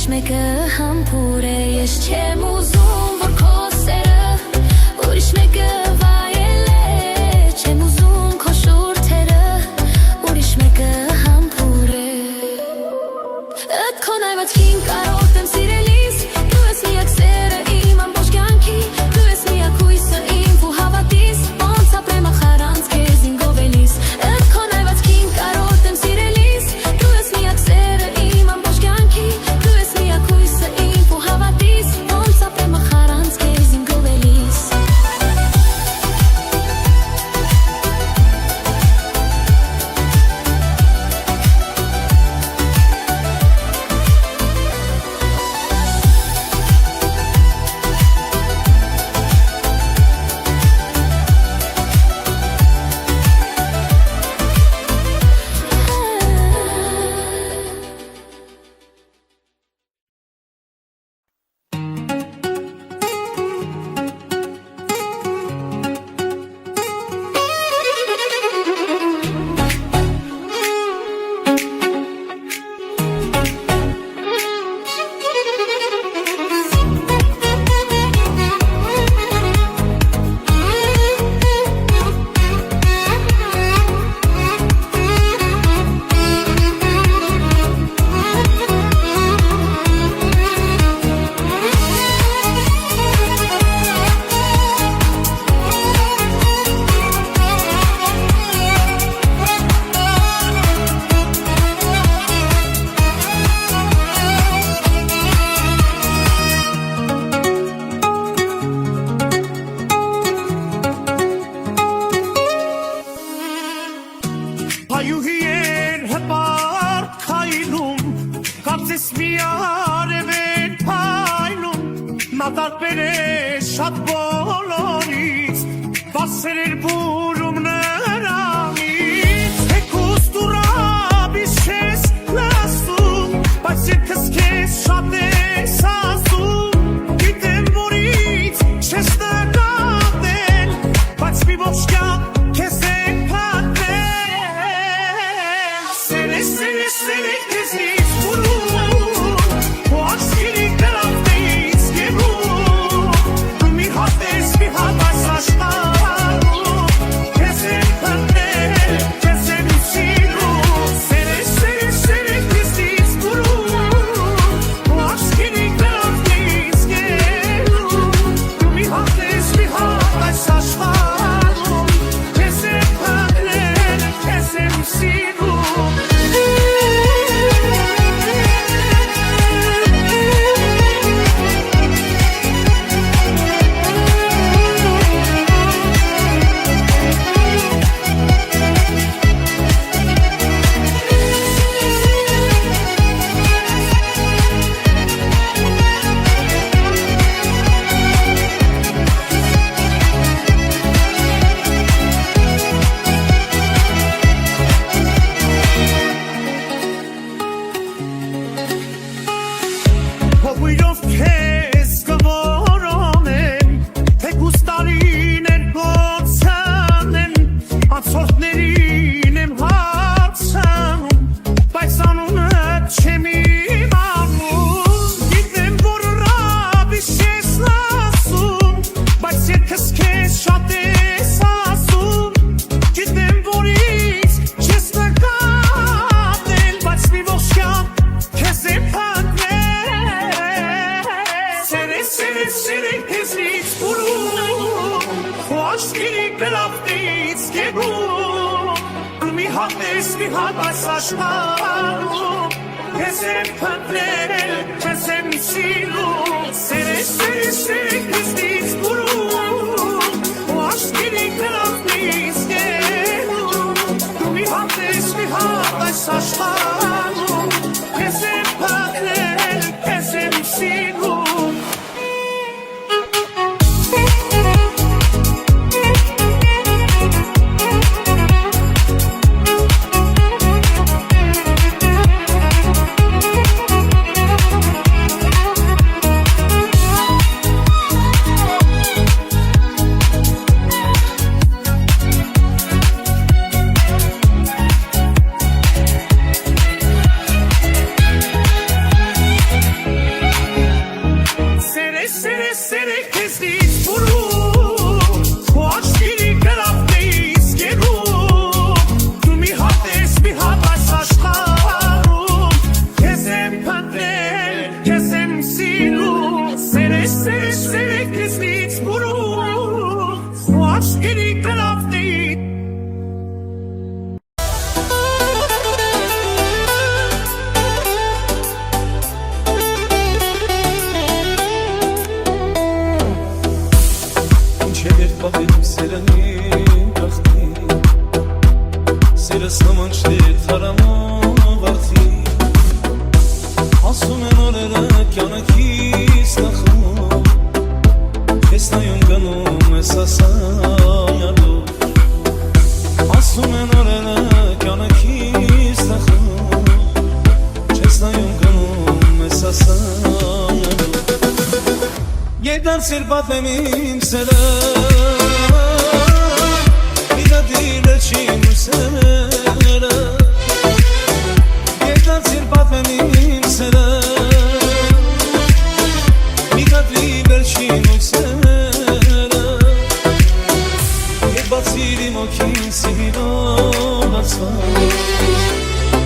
ուրիշ մեկը համբուր է ես չեմ ուզում որ քո սերը ուրիշ մեկը վայել է չեմ ուզում քո շուրթերը ուրիշ մեկը համբուր է Ըդ քո նայվածքին կարոտ եմ սիրելիս դու ես միակ սերը իմ ամբողջ կյանքի դու ես միակ հույսը իմ ու հավատիս ոնց ապրեմ ախր անց քեզ ինձ գովելիս Ըդ քո նայվածքին կարոտ եմ սիրելիս դու ես միակ սերը իմ ամբողջ կյանքի դու ես միակ հույսը իմ ու հավատիս ոնց ապրեմ ախր անց քեզ ինձ գովելիս Հայուհիեր հպար քայլում կարծես մի արև են փայլում նա տարբեր է շատ բոլորից բարձր էր բուրում նրանից թեկուզ դուրաբիս չես լսում բայց երգս քեզ շատ է սազում գիտեմ որից չես նկատել բայց մի ողջ կյանք քեզ է Ասում են օրերը կյանքից նախում Ես նայում գնում ես ասայալու Ասում են օրերը կյանքից նախում Ես նայում գնում ես ասայալու Երկարցիր պատմեմ իմ սերը Իդադիր էջին ու սերը Երկարցիր պատմեմ իմ սերը Միգատրի վերջին ու սերը Եվ բացիր իմ օքին սիրով ացված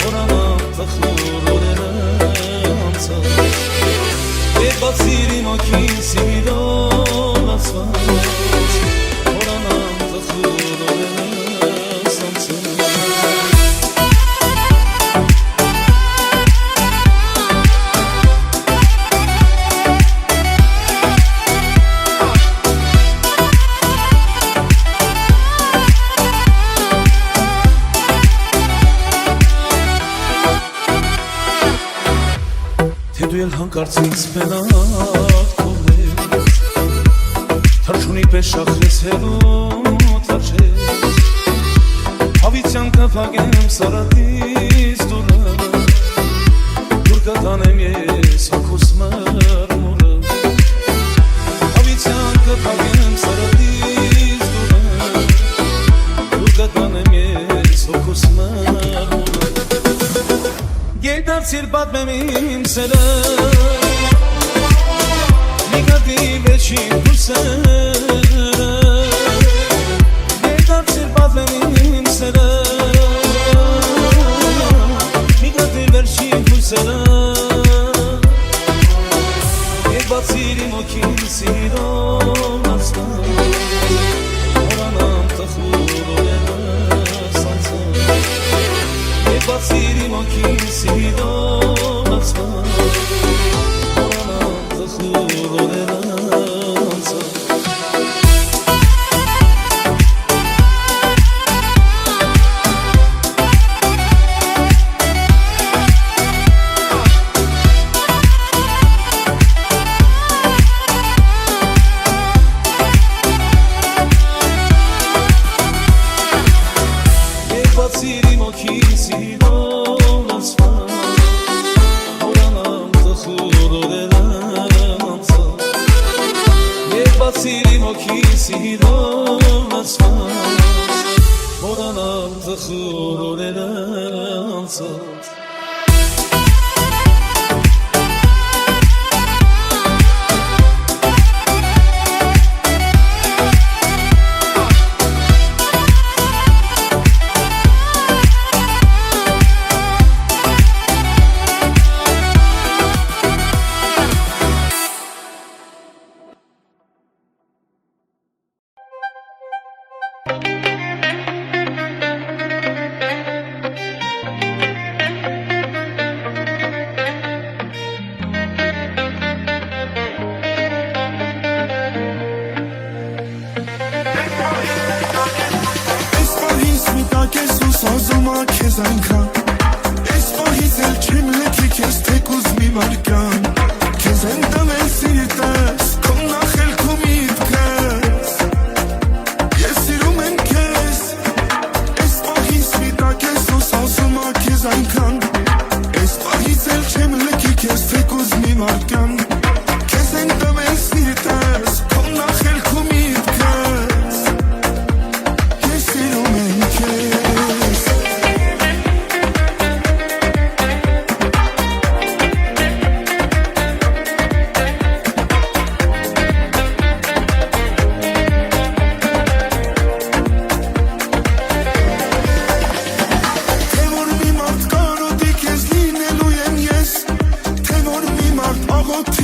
Որանամ տխուր օրերը անցած Եվ բացիր իմ օքին սիրով ացված Որանամ տխուր օրերը անցած Թե դու էլ հանկարծից մենակ թողնես Թրջունի պես շախրես հերոտ արջես Հավիցյան կփակեմ սարատից դուրը Դուր կտանեմ ես հոգուս մրմուրը Հավիցյան կփակեմ սարատից դուրը Դուր կտանեմ ես հոգուս մրմուրը Երկարցիր պատմեմ իմ սերը Միգատրի վերջին ու սերը Երկարցիր պատմեմ իմ սերը Միգատրի վերջին ու սերը Եվ բացիր իմ օքին սիրով անցած Որանամ տխուր օրերը անցած Եվ բացիր իմ օքին սիրով անցած Որանամ տխուր օրերը անցած Եվ բացիր իմ օքին սիրով անցած Որանամ տխուր օրերը անցած Եվ բացիր իմ օքին սիրով անցած Որանամ տխուր օրերը անցած քեզ այնքան Այս պահից էլ չեմ լքի քեզ թեկուզ մի վարկան Քեզ են տվել սիրտս, քո նախել քո միտքս Ես սիրում եմ քեզ Այս պահից միտակ ես ոս ասում ա քեզ այնքան Այս պահից էլ չեմ լքի քեզ թեկուզ մի վարկան Քեզ են տվել սիրտս, քո նախել քո միտքս Ես սիրում եմ քեզ Աղոթի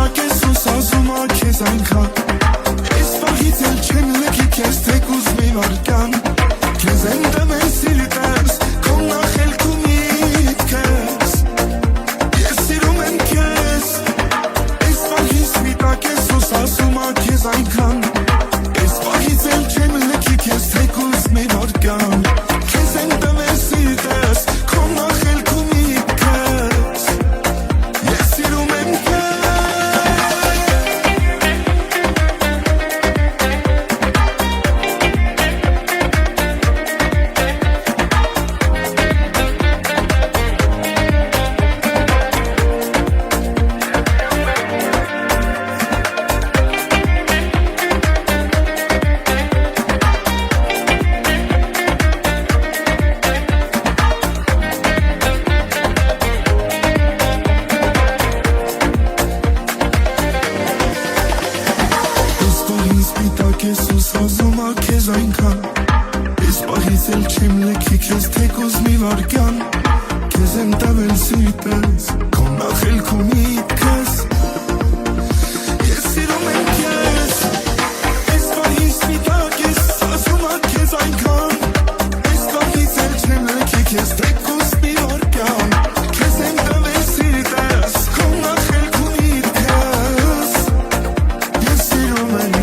սպիտակ ես ու սազում ա քեզ այնքան Այս պահից էլ չեմ լքի քեզ թեկուզ մի վարկան Քեզ են դմել սիրտս քո նախելք ու միտքս Ես սիրում եմ քեզ Այս պահից սպիտակ ես ու սազում ա քեզ այնքան Այս պահից էլ չեմ լքի քեզ թեկուզ մի վարկան Քեզ են դմել սիրտս քո նախելք ու միտքս Ես սիրում եմ Սպիտակ ես ու սազում ա քեզ այնքան Այս պահից էլ չեմ լքի քեզ թեկուզ մի վարկյան Քեզ եմ տվել սիրտս քո նախելք ու միտքս Ես սիրում եմ քեզ Այս պահից սպիտակ ես սազում ա քեզ այնքան Այս պահից էլ չեմ լքի քեզ թեկուզ մի վարկյան Քեզ եմ տվել սիրտս քո նախելք ու միտքս Ես սիրում եմ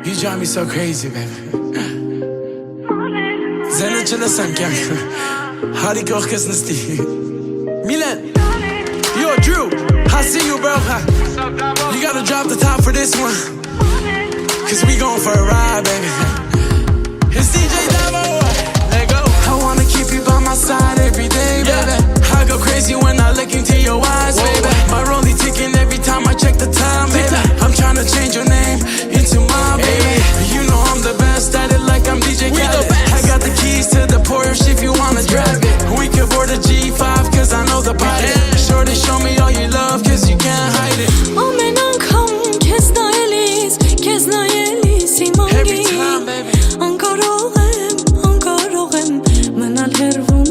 You drive me so crazy, baby. Zene çelesen kyank. Harika orkesnesti. Milan. Yo, Drew. I see you, bro. You gotta drop the top for this one. Cause we going for a ride, baby. It's DJ Davo. Let go. I wanna մնալ հեռվում